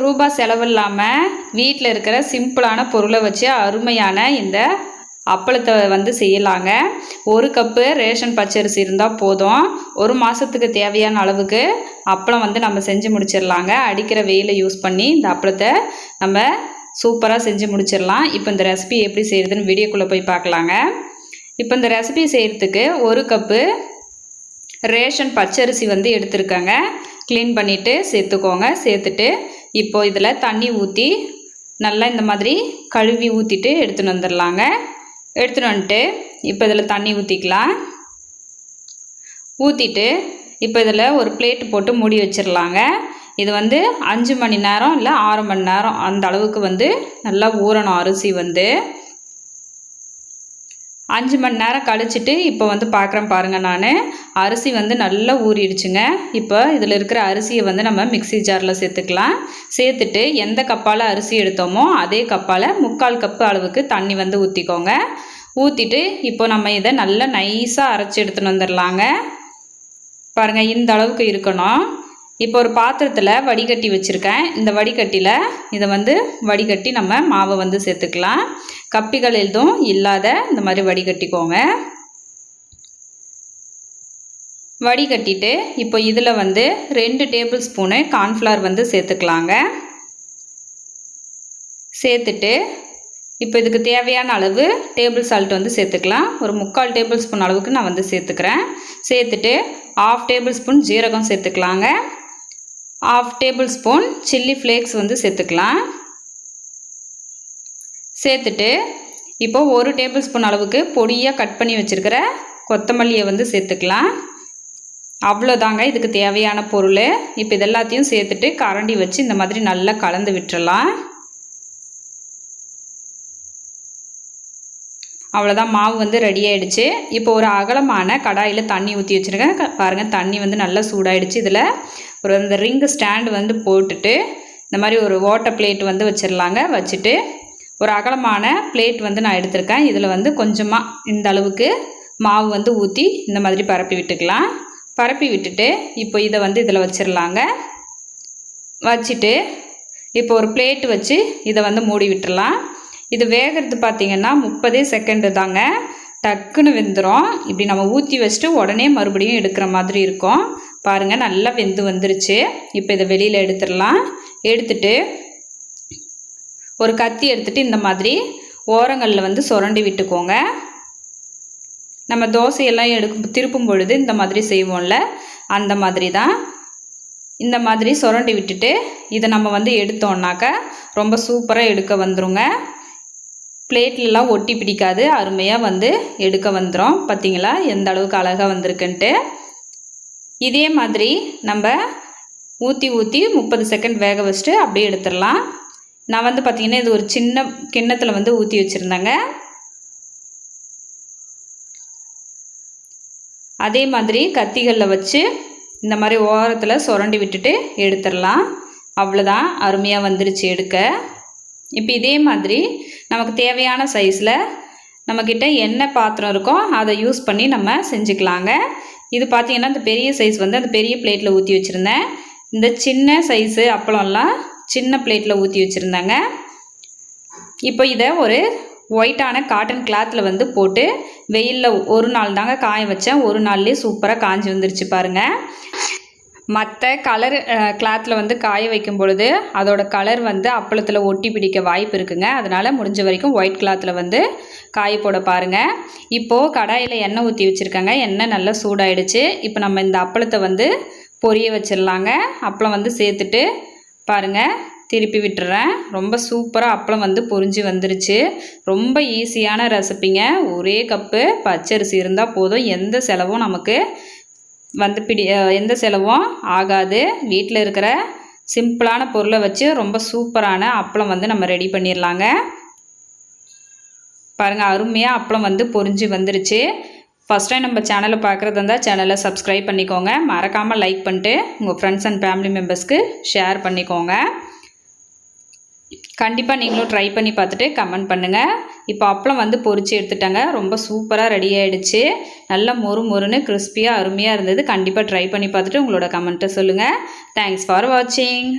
ரூபா செலவில்லாமல் வீட்டில் இருக்கிற சிம்பிளான பொருளை வச்சு அருமையான இந்த அப்பளத்தை வந்து செய்யலாங்க. 1 கப்பு ரேஷன் பச்சரிசி இருந்தால் போதும். 1 மாதத்துக்கு தேவையான அளவுக்கு அப்பளம் வந்து நம்ம செஞ்சு முடிச்சிடலாங்க. அடிக்கிற வெயிலை யூஸ் பண்ணி இந்த அப்பளத்தை நம்ம சூப்பராக செஞ்சு முடிச்சிடலாம். இப்போ இந்த ரெசிபி எப்படி செய்கிறதுன்னு வீடியோக்குள்ளே போய் பார்க்கலாங்க. இப்போ இந்த ரெசிபி செய்கிறதுக்கு 1 கப்பு ரேஷன் பச்சரிசி வந்து எடுத்துருக்கேங்க. க்ளீன் பண்ணிவிட்டு சேர்த்துக்கோங்க. சேர்த்துட்டு இப்போது இதில் தண்ணி ஊற்றி நல்லா இந்த மாதிரி கழுவி ஊற்றிட்டு எடுத்துகிட்டு வந்துடலாங்க. எடுத்துகிட்டு வந்துட்டு இப்போ இதில் தண்ணி ஊற்றிக்கலாம். ஊற்றிட்டு இப்போ இதில் ஒரு பிளேட்டு போட்டு மூடி வச்சிடலாங்க. இது வந்து 5 மணி நேரம் இல்லை 6 மணி நேரம் அந்த அளவுக்கு வந்து நல்லா ஊறணும். அரிசி வந்து 5 மணி நேரம் கழிச்சிட்டு இப்போ வந்து பார்க்குறேன் பாருங்கள். நான் அரிசி வந்து நல்லா ஊறிடுச்சுங்க. இப்போ இதில் இருக்கிற அரிசியை வந்து நம்ம மிக்ஸி ஜாரில் சேர்த்துக்கலாம். சேர்த்துட்டு எந்த கப்பால் அரிசி எடுத்தோமோ அதே கப்பால் 3/4 கப்பு அளவுக்கு தண்ணி வந்து ஊற்றிக்கோங்க. ஊற்றிட்டு இப்போ நம்ம இதை நல்லா நைஸாக அரைச்சி எடுத்துன்னு வந்துடலாங்க. பாருங்கள், இந்த அளவுக்கு இருக்கணும். இப்போ ஒரு பாத்திரத்தில் வடிகட்டி வச்சுருக்கேன். இந்த வடிகட்டியில் இதை வந்து வடிகட்டி நம்ம மாவை வந்து சேர்த்துக்கலாம். கப்பிகள் எதுவும் இல்லாத இந்த மாதிரி வடிகட்டிக்கோங்க. வடிகட்டிட்டு இப்போ இதில் வந்து 2 டேபிள் ஸ்பூனு கார்ன்ஃப்ளவர் வந்து சேர்த்துக்கலாங்க. சேர்த்துட்டு இப்போ இதுக்கு தேவையான அளவு டேபிள் சால்ட் வந்து சேர்த்துக்கலாம். ஒரு 3/4 டேபிள் ஸ்பூன் அளவுக்கு நான் வந்து சேர்த்துக்கிறேன். சேர்த்துட்டு 1/2 டேபிள் ஸ்பூன் ஜீரகம் சேர்த்துக்கலாங்க. 1/2 டேபிள் ஸ்பூன் சில்லி ஃப்ளேக்ஸ் வந்து சேர்த்துக்கலாம். சேர்த்துட்டு இப்போ 1 டேபிள் ஸ்பூன் அளவுக்கு பொடியாக கட் பண்ணி வச்சுருக்கிற கொத்தமல்லியை வந்து சேர்த்துக்கலாம். அவ்வளோதாங்க இதுக்கு தேவையான பொருள். இப்போ இது எல்லாத்தையும் சேர்த்துட்டு கரண்டி வச்சு இந்த மாதிரி நல்லா கலந்து விட்டுறலாம். அவ்வளோதான், மாவு வந்து ரெடி ஆகிடுச்சு. இப்போ ஒரு அகலமான கடாயில் தண்ணி ஊற்றி வச்சுருக்கேன். பாருங்கள், தண்ணி வந்து நல்லா சூடாயிடுச்சு. இதில் ஒரு அந்த ரிங்கு ஸ்டாண்டு வந்து போட்டுட்டு இந்த மாதிரி ஒரு ஓட்டை பிளேட் வந்து வச்சிடலாங்க. வச்சுட்டு ஒரு அகலமான பிளேட் வந்து நான் எடுத்திருக்கேன். இதில் வந்து கொஞ்சமாக இந்த அளவுக்கு மாவு வந்து ஊற்றி இந்த மாதிரி பரப்பி விட்டுக்கலாம். பரப்பி விட்டுட்டு இப்போ இதை வந்து இதில் வச்சிடலாங்க. வச்சுட்டு இப்போ ஒரு பிளேட் வச்சு இதை வந்து மூடி விட்டுடலாம். இது வேகிறது பார்த்திங்கன்னா 30 செகண்டு தாங்க. டக்குன்னு வெந்துடும். இப்படி நம்ம ஊற்றி வச்சுட்டு உடனே மறுபடியும் எடுக்கிற மாதிரி இருக்கும். பாருங்கள், நல்லா வெந்து வந்துருச்சு. இப்போ இதை வெளியில் எடுத்துடலாம். எடுத்துட்டு ஒரு கத்தி எடுத்துகிட்டு இந்த மாதிரி ஓரங்களில் வந்து சுரண்டி விட்டுக்கோங்க. நம்ம தோசையெல்லாம் திருப்பும் பொழுது இந்த மாதிரி செய்வோம்ல, அந்த மாதிரி தான். இந்த மாதிரி சுரண்டி விட்டுட்டு இதை நம்ம வந்து எடுத்தோம்னாக்கா ரொம்ப சூப்பராக எடுக்க வந்துருங்க. பிளேட்லலாம் ஒட்டி பிடிக்காது, அருமையாக வந்து எடுக்க வந்துடும். பார்த்திங்களா எந்த அளவுக்கு அழகாக வந்திருக்குன்ட்டு. இதே மாதிரி நம்ம ஊற்றி 30 செகண்ட் வேக வச்சுட்டு அப்படியே எடுத்துடலாம். நான் வந்து பார்த்திங்கன்னா இது ஒரு சின்ன கிண்ணத்தில் வந்து ஊற்றி வச்சுருந்தேங்க. அதே மாதிரி கத்திகளில் வச்சு இந்த மாதிரி ஓரத்தில் சுரண்டி விட்டுட்டு எடுத்துடலாம். அவ்வளோதான், அருமையாக வந்துருச்சு எடுக்க. இப்போ இதே மாதிரி நமக்கு தேவையான சைஸில் நம்மக்கிட்ட என்ன பாத்திரம் இருக்கோ அதை யூஸ் பண்ணி நம்ம செஞ்சுக்கலாங்க. இது பார்த்திங்கன்னா இந்த பெரிய சைஸ் வந்து அந்த பெரிய பிளேட்டில் ஊற்றி வச்சுருந்தேன். இந்த சின்ன சைஸு அப்பளம்லாம் சின்ன பிளேட்டில் ஊற்றி வச்சுருந்தேங்க. இப்போ இதை ஒரு ஒயிட்டான காட்டன் கிளாத்தில் வந்து போட்டு வெயிலில் ஒரு நாள் தாங்க காய வச்சேன். ஒரு நாள்லேயே சூப்பராக காஞ்சி வந்துருச்சு பாருங்கள். மற்ற கலர் கிளாத்தில் வந்து காய வைக்கும் பொழுது அதோட கலர் வந்து அப்பளத்தில் ஒட்டி பிடிக்க வாய்ப்பு இருக்குங்க. அதனால் முடிஞ்ச வரைக்கும் ஒயிட் கிளாத்தில் வந்து காய போட பாருங்கள். இப்போது கடாயில் எண்ணெய் ஊற்றி வச்சுருக்கேங்க. எண்ணெய் நல்லா சூடாயிடுச்சு. இப்போ நம்ம இந்த அப்பளத்தை வந்து பொரிய வச்சிடலாங்க. அப்பளம் வந்து சேர்த்துட்டு பாருங்கள், திருப்பி விட்டுறேன். ரொம்ப சூப்பராக அப்பளம் வந்து பொரிஞ்சு வந்துருச்சு. ரொம்ப ஈஸியான ரெசிப்பிங்க. 1 கப்பு பச்சரிசி இருந்தால் போதும். எந்த செலவும் நமக்கு வந்து எந்த செலவும் ஆகாது. வீட்டில் இருக்கிற சிம்பிளான பொருளை வச்சு ரொம்ப சூப்பரான அப்பளம் வந்து நம்ம ரெடி பண்ணிடலாங்க. பாருங்கள், அருமையாக அப்பளம் வந்து பொரிஞ்சு வந்துருச்சு. ஃபஸ்ட் டைம் நம்ம சேனலை பார்க்குறது இருந்தால் சேனலை சப்ஸ்கிரைப் பண்ணிக்கோங்க. மறக்காமல் லைக் பண்ணிட்டு உங்கள் ஃப்ரெண்ட்ஸ் அண்ட் ஃபேமிலி மெம்பர்ஸ்க்கு ஷேர் பண்ணிக்கோங்க. கண்டிப்பாக நீங்களும் ட்ரை பண்ணி பார்த்துட்டு கமெண்ட் பண்ணுங்கள். இப்போ அப்பளம் வந்து பொரிச்சு எடுத்துட்டாங்க. ரொம்ப சூப்பராக ரெடி ஆகிடுச்சு. நல்லா மொறுன்னு கிறிஸ்பியாக அருமையாக இருந்தது. கண்டிப்பாக ட்ரை பண்ணி பார்த்துட்டு உங்களோட கமெண்ட்டை சொல்லுங்கள். தேங்க்ஸ் ஃபார் வாட்சிங்.